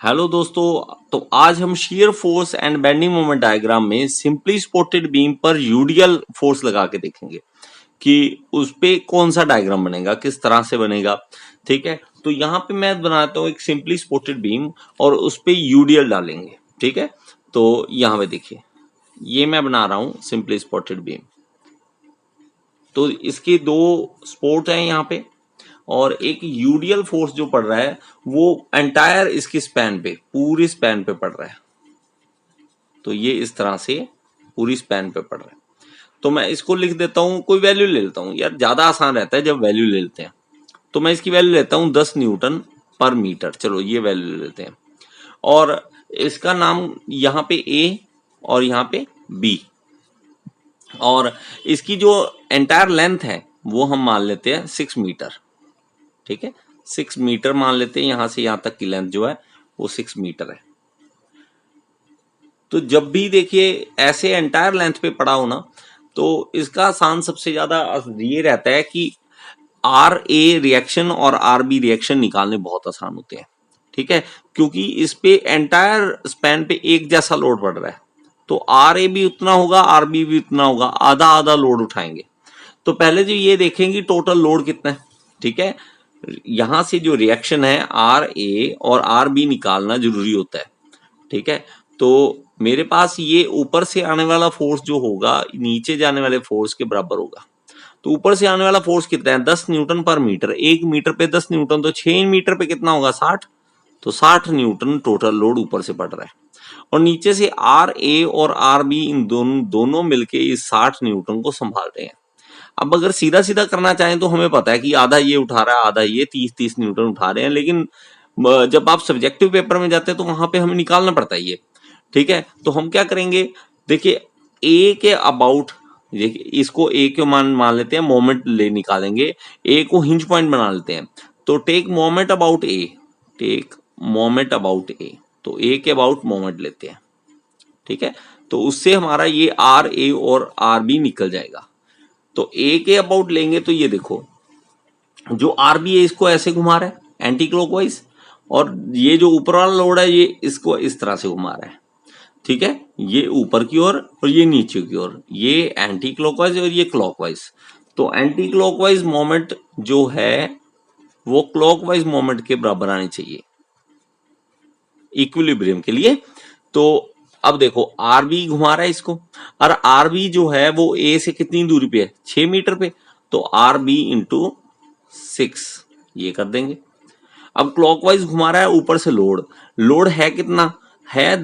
Hello दोस्तों। तो आज हम shear force and bending moment diagram में सिंपली स्पॉटेड बीम पर यूडियल फोर्स लगा के देखेंगे कि उस पे कौन सा डायग्राम बनेगा, किस तरह से बनेगा। ठीक है, तो यहाँ पे मैं बनाता हूँ एक सिंपली स्पॉटेड बीम और उस पे यूडियल डालेंगे। ठीक है, तो यहाँ पे देखिए ये मैं बना रहा हूँ सिंपली स्पॉटेड बीम। तो इसके दो स्पोर्ट हैं यहाँ पे और एक यूडियल फोर्स जो पड़ रहा है वो एंटायर इसके स्पैन पे, पूरी स्पैन पे पड़ रहा है। तो ये इस तरह से पूरी स्पैन पे पड़ रहा है। तो मैं इसको लिख देता हूं, कोई वैल्यू ले लेता हूं यार, ज्यादा आसान रहता है जब वैल्यू ले लेते हैं। तो मैं इसकी वैल्यू लेता हूं 10 न्यूटन पर मीटर। चलो ये वैल्यू ले लेते हैं और इसका नाम यहाँ पे ए और यहाँ पे बी, और इसकी जो एंटायर लेंथ है वो हम मान लेते हैं 6 मीटर। ठीक है, 6 मीटर मान लेते हैं, यहां से यहां तक की लेंथ जो है वो 6 मीटर है। तो जब भी देखिए ऐसे एंटायर लेंथ पे पड़ा हो ना, तो इसका आसान सबसे ज्यादा ये रहता है कि आर ए रिएक्शन और आर बी रिएक्शन निकालने बहुत आसान होते हैं। ठीक है, क्योंकि इस पे एंटायर स्पैन पे एक जैसा लोड पड़ रहा है, तो आर ए भी उतना होगा, आर बी भी उतना होगा, आधा आधा लोड उठाएंगे। तो पहले जो ये देखेंगे टोटल लोड कितना है। ठीक है, यहां से जो रिएक्शन है आर ए और आर बी निकालना जरूरी होता है। ठीक है, तो मेरे पास ये ऊपर से आने वाला फोर्स जो होगा नीचे जाने वाले फोर्स के बराबर होगा। तो ऊपर से आने वाला फोर्स कितना है 10 न्यूटन पर मीटर। 1 मीटर पे 10 न्यूटन, तो 6 मीटर पे कितना होगा 60। तो 60 न्यूटन टोटल लोड ऊपर से पड़ रहा है। और नीचे से आर ए और आर बी इन दोनों मिलके इस 60 न्यूटन को संभाल रहे हैं। अब अगर सीधा सीधा करना चाहें तो हमें पता है कि आधा ये उठा रहा है, आधा ये, 30-30 न्यूटन उठा रहे हैं। लेकिन जब आप सब्जेक्टिव पेपर में जाते हैं तो वहां पे हमें निकालना पड़ता है ये। ठीक है, तो हम क्या करेंगे, देखिए ए के अबाउट, इसको ए के मान लेते हैं, मोमेंट ले निकालेंगे, ए को हिंज पॉइंट बना लेते हैं। तो take moment about A, take moment about A, तो ए के अबाउट मोमेंट लेते हैं। ठीक है, तो उससे हमारा ये आर ए और आर बी निकल जाएगा। तो ए के अबाउट लेंगे तो ये देखो जो आर बी है इसको ऐसे घुमा रहा है एंटी क्लॉकवाइज, और ये जो ऊपर वाला लोड है ये इसको इस तरह से घुमा रहा है। ठीक है, ये ऊपर की ओर और ये नीचे की ओर, ये एंटी क्लॉकवाइज और ये क्लॉकवाइज। तो एंटी क्लॉकवाइज मोमेंट जो है वो क्लॉकवाइज मोमेंट के बराबर आनी चाहिए इक्विलिब्रियम के लिए। तो अब देखो आर बी घुमा रहा है इसको, और आर बी जो है वो ए से कितनी दूरी पे है 6 मीटर पे, तो आर बी इंटू 6 ये कर देंगे। अब क्लॉकवाइज घुमा रहा है, ऊपर से लोड है कितना है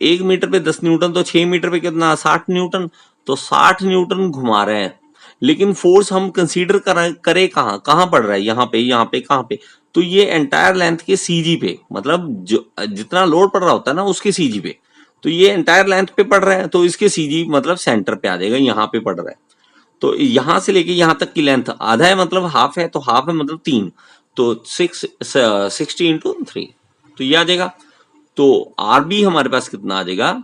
1 मीटर पे 10 न्यूटन, तो 6 मीटर पे कितना 60 न्यूटन। तो 60 न्यूटन घुमा रहे हैं, लेकिन फोर्स हम कंसीडर करें कहां पड़ रहा है, यहाँ पे कहां पे, तो ये एंटायर लेंथ के सीजी पे, मतलब जो जितना लोड पड़ रहा होता है ना उसके सीजी पे। तो ये एंटायर लेंथ पे पड़ रहा है, तो इसके सीजी मतलब सेंटर पे आ जाएगा, यहाँ पे पड़ रहा है। तो यहां से लेके यहां तक की लेंथ आधा है, मतलब हाफ है, तो हाफ है मतलब 3, तो 60 इंटू 3, तो ये आ जाएगा। तो आर बी हमारे पास कितना आ जाएगा,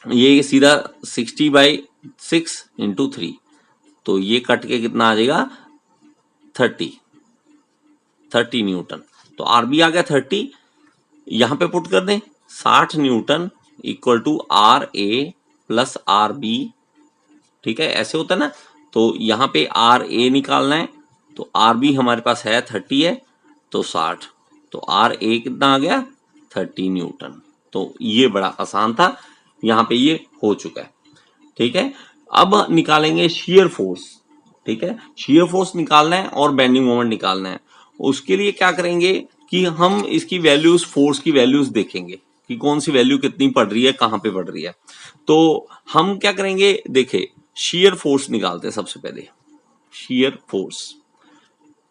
ये सीधा 60/6 इंटू 3, तो ये कट के कितना आ जाएगा 30 न्यूटन। तो आर बी आ गया 30, यहां पे पुट कर दें 60 newton equal to R A plus R B. ठीक है, ऐसे होता है ना। तो यहां पे आर ए निकालना है, तो आर बी हमारे पास है 30 है, तो 60, तो आर ए कितना आ गया 30 न्यूटन। तो ये बड़ा आसान था, यहां पे ये हो चुका है। ठीक है, अब निकालेंगे शियर फोर्स। ठीक है, शियर फोर्स निकालना है और बेंडिंग मोमेंट निकालना है। उसके लिए क्या करेंगे कि हम इसकी वैल्यूज, फोर्स की वैल्यूज देखेंगे कि कौन सी वैल्यू कितनी पड़ रही है, कहां पे पड़ रही है। तो हम क्या करेंगे, देखे शियर फोर्स निकालते हैं सबसे पहले। शियर फोर्स,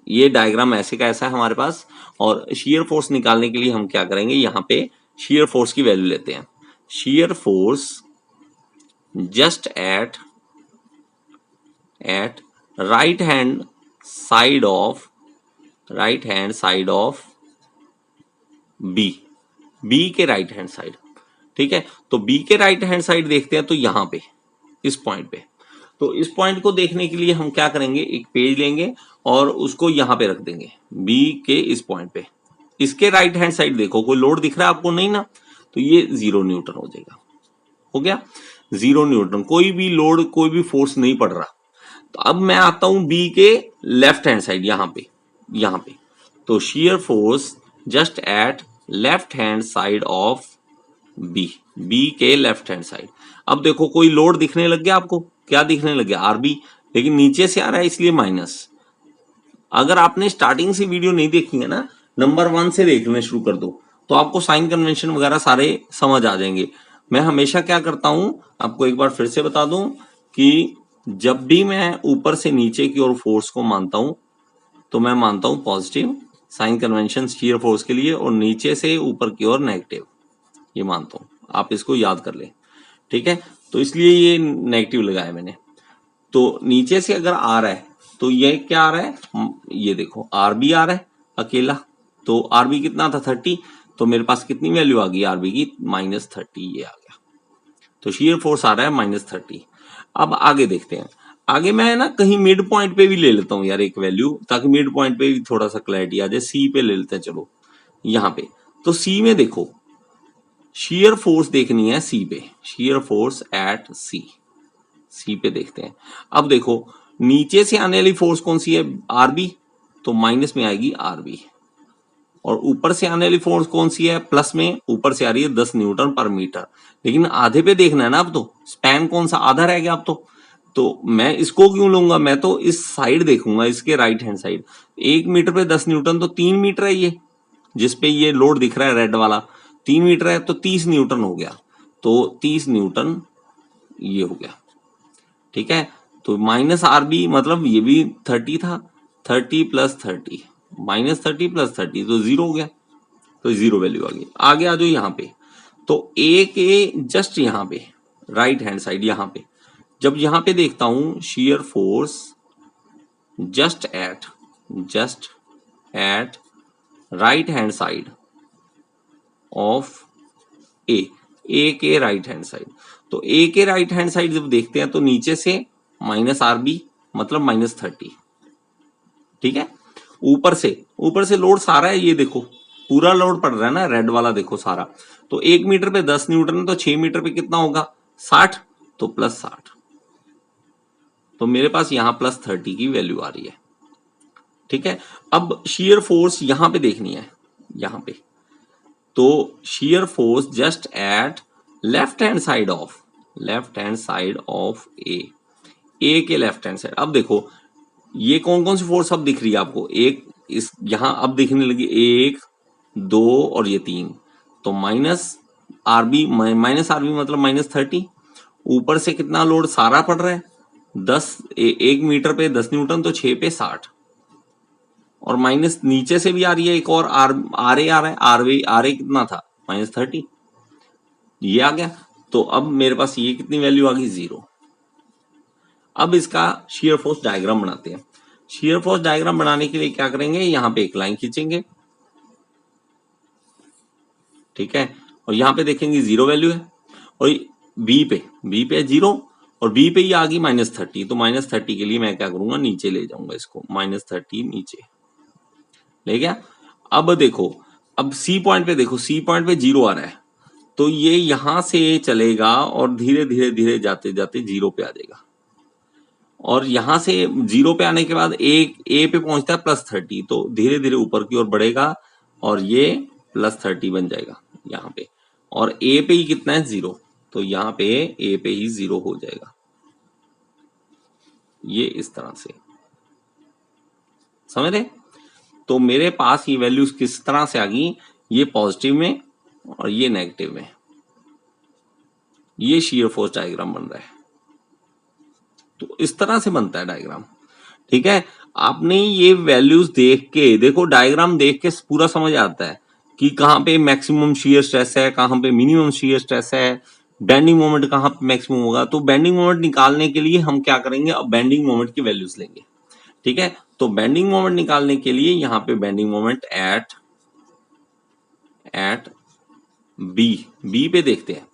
ये डायग्राम ऐसे का ऐसा है हमारे पास, और शियर फोर्स निकालने के लिए हम क्या करेंगे, यहां पे शियर फोर्स की वैल्यू लेते हैं। Shear force just at right hand side of B के राइट हैंड साइड। ठीक है, तो बी के राइट हैंड साइड देखते हैं, तो यहां पे इस पॉइंट पे। तो इस पॉइंट को देखने के लिए हम क्या करेंगे, एक पेज लेंगे और उसको यहां पे रख देंगे बी के इस पॉइंट पे। इसके राइट हैंड साइड देखो, कोई लोड दिख रहा है आपको? नहीं ना, तो ये 0 न्यूटन हो जाएगा। हो गया 0 न्यूटन, कोई भी लोड, कोई भी फोर्स नहीं पड़ रहा। तो अब मैं आता हूं बी के लेफ्ट हैंड साइड, यहां पे तो shear force just at left hand side of B के लेफ्ट हैंड साइड। अब देखो कोई लोड दिखने लग गया आपको? क्या दिखने लग गया? आरबी, लेकिन नीचे से आ रहा है इसलिए माइनस। अगर आपने स्टार्टिंग से वीडियो नहीं देखी है ना, नंबर 1 से देखना शुरू कर दो, तो आपको साइन कन्वेंशन वगैरह सारे समझ आ जाएंगे। मैं हमेशा क्या करता हूं, आपको एक बार फिर से बता दूं कि जब भी मैं ऊपर से नीचे की ओर फोर्स को मानता हूं तो मैं मानता हूं positive sign convention shear force के लिए, और नीचे से ऊपर की ओर नेगेटिव, ये मानता हूं। आप इसको याद कर लें, ठीक है? तो इसलिए ये नेगेटिव लगाया मैंने। तो नीचे से अगर आ रहा है तो ये क्या आ रहा है? ये देखो आरबी आ रहा है अकेला, तो आरबी कितना था? 30। तो मेरे पास कितनी वैल्यू आ गई आरबी की? -30, ये आ गया। तो शियर फोर्स आ रहा है -30। अब आगे देखते हैं। आगे मैं ना कहीं मिड पॉइंट पे भी ले लेता हूं यार एक वैल्यू, ताकि मिड पॉइंट पे भी थोड़ा सा क्लैरिटी आ जाए। सी पे ले लेते हैं, चलो यहां पे। तो सी में देखो शियर फोर्स देखनी है सी पे, शियर फोर्स एट सी पे देखते हैं। अब देखो नीचे से आने वाली फोर्स कौन सी है? आरबी, तो माइनस में आएगी आरबी। और ऊपर से आने वाली फोर्स कौन सी है? प्लस में, ऊपर से आ रही है 10 न्यूटन पर मीटर। लेकिन आधे पे देखना है ना अब, तो स्पैन कौन सा? आधा रह गया अब तो मैं इसको क्यों लूंगा? मैं तो इस साइड देखूंगा, इसके राइट हैंड साइड। 1 मीटर पे 10 न्यूटन, तो 3 मीटर है ये, जिसपे ये लोड दिख रहा है रेड वाला, 3 मीटर है, तो 30 न्यूटन हो गया। तो 30 न्यूटन ये हो गया, ठीक है? तो माइनस आरबी मतलब ये भी 30 था, 30 + 30, -30 + 30, तो 0 हो गया। तो 0 वैल्यू आ गई। आगे आ जाओ यहाँ पे, तो ए के जस्ट यहाँ पे राइट हैंड साइड, यहाँ पे जब यहाँ पे देखता हूं shear force just at right hand side of A के राइट हैंड साइड। तो ए के राइट हैंड साइड जब देखते हैं तो नीचे से -आरबी मतलब -30, ठीक है? ऊपर से लोड सारा है, ये देखो पूरा लोड पड़ रहा है ना, रेड वाला देखो सारा। तो 1 मीटर पे 10 न्यूटन, तो 6 मीटर पे कितना होगा? 60, तो +60। तो मेरे पास यहां +30 की वैल्यू आ रही है, ठीक है? अब शियर फोर्स यहां पे देखनी है, यहां पे तो shear force just at left hand side of A के लेफ्ट हैंड साइड। अब देखो ये कौन कौन सी फोर्स अब दिख रही है आपको? एक इस यहां अब दिखने लगी, 1 2 और ये 3। तो -आरबी मतलब -30। ऊपर से कितना लोड सारा पड़ रहा है? 1 मीटर पे 10 न्यूटन, तो 6 पे 60। और माइनस नीचे से भी आ रही है एक और आर ए आ रहा है। आर ए कितना था? -30, ये आ गया। तो अब मेरे पास ये कितनी वैल्यू आ गई? 0। अब इसका शियर फोर्स डायग्राम बनाते हैं। शियर फोर्स डायग्राम बनाने के लिए क्या करेंगे? यहां पे एक लाइन खींचेंगे, ठीक है? और यहां पे देखेंगे 0 वैल्यू है, और बी पे 0, और बी पे ही आ गई -30। तो -30 के लिए मैं क्या करूंगा? नीचे ले जाऊंगा इसको, -30 नीचे ले गया। अब देखो, अब सी पॉइंट पे देखो, सी पॉइंट पे 0 आ रहा है, तो ये यहां से चलेगा और धीरे धीरे धीरे जाते जाते 0 पे आ जाएगा। और यहां से 0 पे आने के बाद ए पे पहुंचता है +30, तो धीरे धीरे ऊपर की ओर बढ़ेगा और ये +30 बन जाएगा यहाँ पे। और ए पे ही कितना है? 0, तो यहाँ पे ए पे ही 0 हो जाएगा, ये इस तरह से। समझ रहे? तो मेरे पास ये वैल्यूज किस तरह से आ गई? ये पॉजिटिव में और ये नेगेटिव में। ये शियर फोर्स डायग्राम बन रहा है। तो इस तरह से बनता है डायग्राम, ठीक है? आपने ये वैल्यूज देख के देखो, डायग्राम देख के पूरा समझ आता है कि कहां पे मैक्सिमम शियर स्ट्रेस है, कहां पे मिनिमम शियर स्ट्रेस है, बेंडिंग मोमेंट कहां पे मैक्सिमम होगा। तो बेंडिंग मोमेंट निकालने के लिए हम क्या करेंगे? अब बेंडिंग मोमेंट की वैल्यूज लेंगे, ठीक है? तो बेंडिंग मोमेंट निकालने के लिए यहां पे बेंडिंग मोमेंट एट बी पे देखते हैं।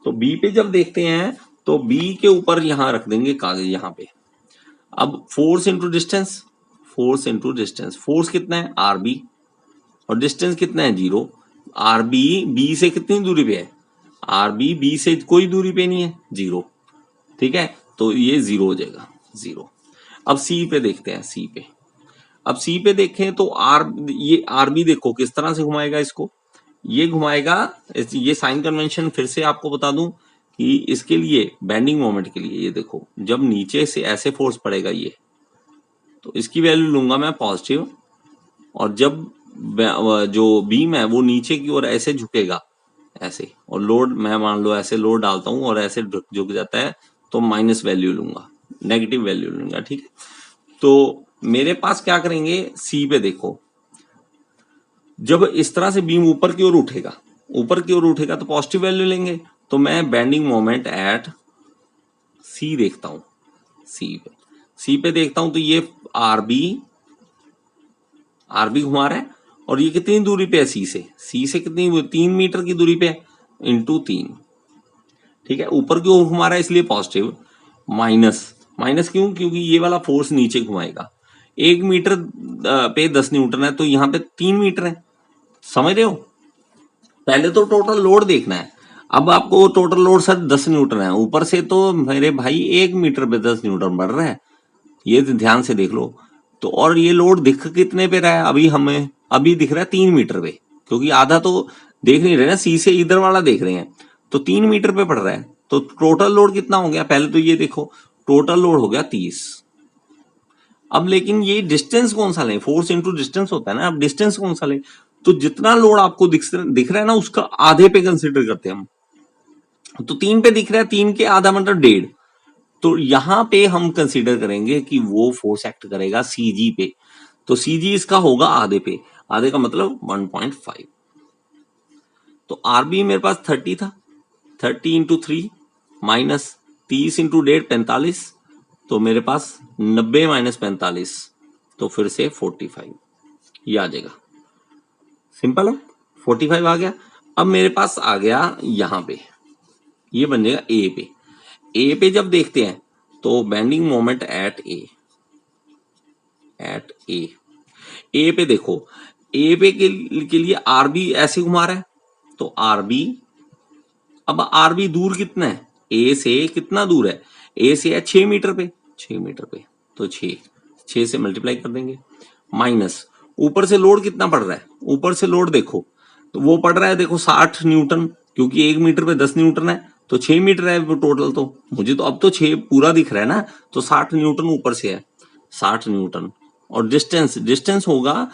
तो बी पे जब देखते हैं तो बी के ऊपर यहां रख देंगे कागज, यहां पे। अब फोर्स इंटू डिस्टेंस, फोर्स कितना है? आरबी, और डिस्टेंस कितना है 0। आरबी बी से कितनी दूरी पे है, आरबी बी से कोई दूरी पे नहीं है 0, ठीक है, तो ये 0 हो जाएगा 0। अब सी पे देखते हैं, सी पे, अब सी पे देखें तो ये आरबी देखो किस तरह से घुमाएगा इसको, ये घुमाएगा, ये साइन कन्वेंशन फिर से आपको बता दूं कि इसके लिए बेंडिंग मोमेंट के लिए ये देखो जब नीचे से ऐसे फोर्स पड़ेगा ये, तो इसकी वैल्यू लूंगा मैं पॉजिटिव, और जब जो बीम है वो नीचे की ओर ऐसे झुकेगा ऐसे, और लोड मैं मान लो ऐसे लोड डालता हूं और ऐसे झुक जाता है, तो माइनस वैल्यू लूंगा, नेगेटिव वैल्यू लूंगा, ठीक है। तो मेरे पास क्या करेंगे, सी पे देखो, जब इस तरह से बीम ऊपर की ओर उठेगा, ऊपर की ओर उठेगा तो पॉजिटिव वैल्यू लेंगे, तो मैं बेंडिंग मोमेंट एट सी देखता हूं, सी पे देखता हूं तो ये आरबी घुमा रहा है, और ये कितनी दूरी पे है सी से कितनी, 3 मीटर की दूरी पे है, इंटू 3, ठीक है। ऊपर की ओर घुमा रहा है इसलिए पॉजिटिव, माइनस क्यों, क्योंकि ये वाला फोर्स नीचे घुमाएगा, 1 मीटर पे 10 न्यूटन है, तो यहाँ पे 3 मीटर है, समझ रहे हो। पहले तो टोटल लोड देखना है, अब आपको टोटल लोड सर 10 न्यूटन है, ऊपर से तो मेरे भाई 1 मीटर पे 10 न्यूटन बढ़ रहा है, ये ध्यान से देख लो। तो और ये लोड दिख कितने पे रहा है, अभी दिख रहा है 3 मीटर पे, क्योंकि आधा तो देख नहीं रहे ना, सी से इधर वाला देख रहे हैं, तो 3 मीटर पे पड़ रहा है, तो टोटल लोड कितना हो गया, पहले तो ये देखो टोटल लोड हो गया 30। अब लेकिन ये डिस्टेंस कौन सा लें, फोर्स इंटू डिस्टेंस होता है ना, अब डिस्टेंस कौन सा लें, तो जितना लोड आपको दिख रहा है ना उसका आधे पे कंसिडर करते हैं हम, तो 3 पे दिख रहा है, 3 के आधा मतलब 1.5, तो यहां पे हम कंसीडर करेंगे कि वो फोर्स एक्ट करेगा सीजी पे, तो सीजी इसका होगा आधे पे, आधे का मतलब 1.5। तो आरबी मेरे पास 30 था, 30 इंटू 3 माइनस 30 इंटू 1.5 45, तो मेरे पास 90 माइनस 45, तो फिर से 45 ये आ जाएगा, सिंपल है, 45 आ गया। अब मेरे पास आ गया यहां पे, ये बन जाएगा ए पे जब देखते हैं तो बेंडिंग मोमेंट एट ए पे देखो, ए पे के लिए आरबी ऐसे घुमा रहा है, तो आरबी, अब आरबी दूर कितना है, ए से कितना दूर है, ए से है 6 मीटर पे, 6 मीटर पे, तो 6 से मल्टीप्लाई कर देंगे, माइनस ऊपर से लोड कितना पड़ रहा है, ऊपर से लोड देखो तो वो पड़ रहा है देखो 60 न्यूटन, क्योंकि 1 मीटर पे 10 न्यूटन है, तो 6 मीटर है वो टोटल, तो मुझे तो अब तो 6 पूरा दिख रहा है ना, तो 60 न्यूटन ऊपर से है, 60 न्यूटन, और डिस्टेंस होगा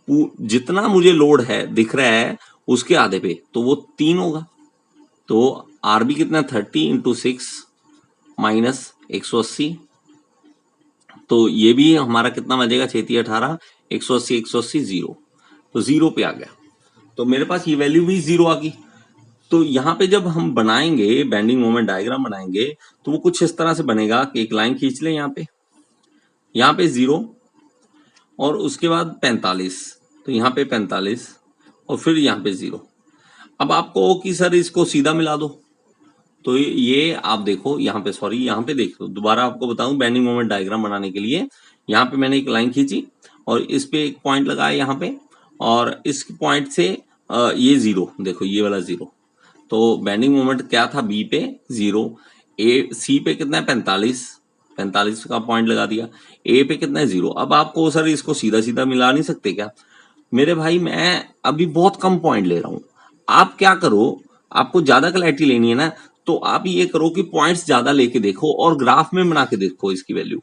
जितना मुझे लोड है दिख रहा है उसके आधे पे, तो वो 3 होगा, तो आरबी कितना 30 इंटू 6 माइनस 180, तो ये भी हमारा कितना बचेगा 6×18 180 0, तो 0 पे आ गया, तो मेरे पास ये वैल्यू भी 0 आ गई। तो यहाँ पे जब हम बनाएंगे बेंडिंग मोमेंट डायग्राम बनाएंगे तो वो कुछ इस तरह से बनेगा कि एक लाइन खींच ले यहाँ पे 0 और उसके बाद 45, तो यहाँ पे 45 और फिर यहाँ पे 0। अब आपको कि सर इसको सीधा मिला दो, तो ये आप देखो यहाँ पे, सॉरी यहाँ पे देखो, दोबारा आपको बताऊं बेंडिंग मोमेंट डायग्राम बनाने के लिए यहाँ पे मैंने एक लाइन खींची और इस पे एक पॉइंट लगाया यहाँ पे, और इस पॉइंट से ये 0 देखो, ये वाला 0, तो बेंडिंग मोमेंट क्या था बी पे 0, ए सी पे कितना है 45 का पॉइंट लगा दिया, ए पे कितना है 0। अब आपको सर इसको सीधा सीधा मिला नहीं सकते क्या, मेरे भाई मैं अभी बहुत कम पॉइंट ले रहा हूं, आप क्या करो, आपको ज्यादा क्लैरिटी लेनी है ना, तो आप ये करो कि पॉइंट्स ज्यादा लेके देखो और ग्राफ में बना के देखो इसकी वैल्यू,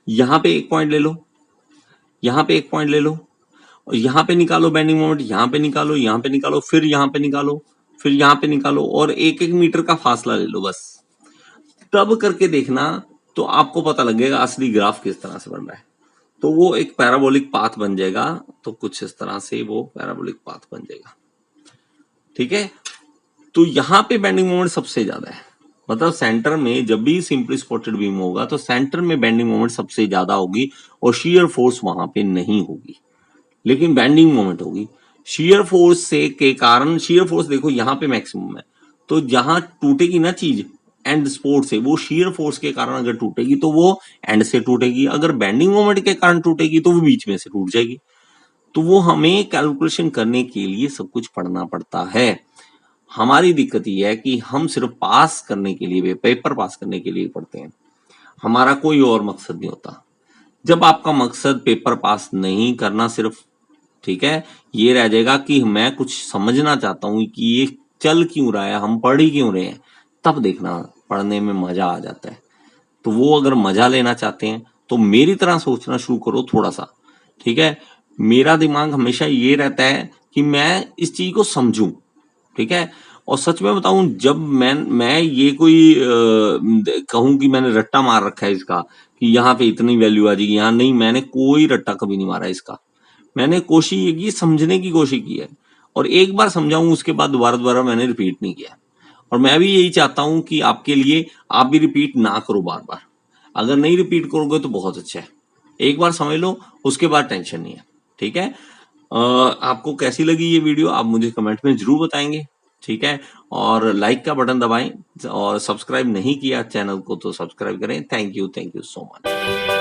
यहाँ पे एक पॉइंट ले लो, यहाँ पे एक पॉइंट ले लो, और यहाँ पे निकालो बेंडिंग मोमेंट, यहाँ पे निकालो, यहाँ पे निकालो, फिर यहाँ पे निकालो, फिर यहाँ पे निकालो, और 1-1 मीटर का फासला ले लो बस, तब करके देखना तो आपको पता लगेगा असली ग्राफ किस तरह से बन रहा है, तो वो एक पैराबोलिक पाथ बन जाएगा, तो कुछ इस तरह से वो पैराबोलिक पाथ बन जाएगा, ठीक है। तो यहाँ पे बेंडिंग मोमेंट सबसे ज्यादा है, मतलब सेंटर में जब भी सिंपली सपोर्टेड बीम होगा तो सेंटर में बेंडिंग मोमेंट सबसे ज्यादा होगी, और शियर फोर्स वहां पे नहीं होगी, लेकिन बेंडिंग मोमेंट होगी। शियर फोर्स से के कारण, शियर फोर्स देखो यहाँ पे मैक्सिमम है, तो जहां टूटेगी ना चीज एंड स्पोर्ट से, वो शियर फोर्स के कारण अगर टूटेगी तो वो एंड से टूटेगी, अगर बेंडिंग मोमेंट के कारण टूटेगी तो वो बीच में से टूट जाएगी। तो वो हमें कैलकुलेशन करने के लिए सब कुछ पढ़ना पड़ता है। हमारी दिक्कत ये है कि हम सिर्फ पास करने के लिए, पेपर पास करने के लिए पढ़ते हैं, हमारा कोई और मकसद नहीं होता। जब आपका मकसद पेपर पास नहीं करना सिर्फ, ठीक है, ये रह जाएगा कि मैं कुछ समझना चाहता हूं कि ये चल क्यों रहा है, हम पढ़ ही क्यों रहे हैं, तब देखना पढ़ने में मजा आ जाता है। तो वो अगर मजा लेना चाहते हैं तो मेरी तरह सोचना शुरू करो थोड़ा सा, ठीक है। मेरा दिमाग हमेशा ये रहता है कि मैं इस चीज को समझूं, ठीक है। और सच में बताऊं, जब मैं ये कोई कहूं कि मैंने रट्टा मार रखा है इसका कि यहाँ पे इतनी वैल्यू आ जाएगी, यहाँ नहीं, मैंने कोई रट्टा कभी नहीं मारा इसका। मैंने कोशिश ये की, समझने की कोशिश की है, और एक बार समझाऊं उसके बाद दोबारा दोबारा मैंने रिपीट नहीं किया। और मैं भी यही चाहता हूं कि आपके लिए आप भी रिपीट ना करो बार बार। अगर नहीं रिपीट करोगे तो बहुत अच्छा है, एक बार समझ लो, उसके बाद टेंशन नहीं है, ठीक है। आपको कैसी लगी ये वीडियो आप मुझे कमेंट में जरूर बताएंगे, ठीक है। और लाइक का बटन दबाएं, और सब्सक्राइब नहीं किया चैनल को तो सब्सक्राइब करें। Thank you so much.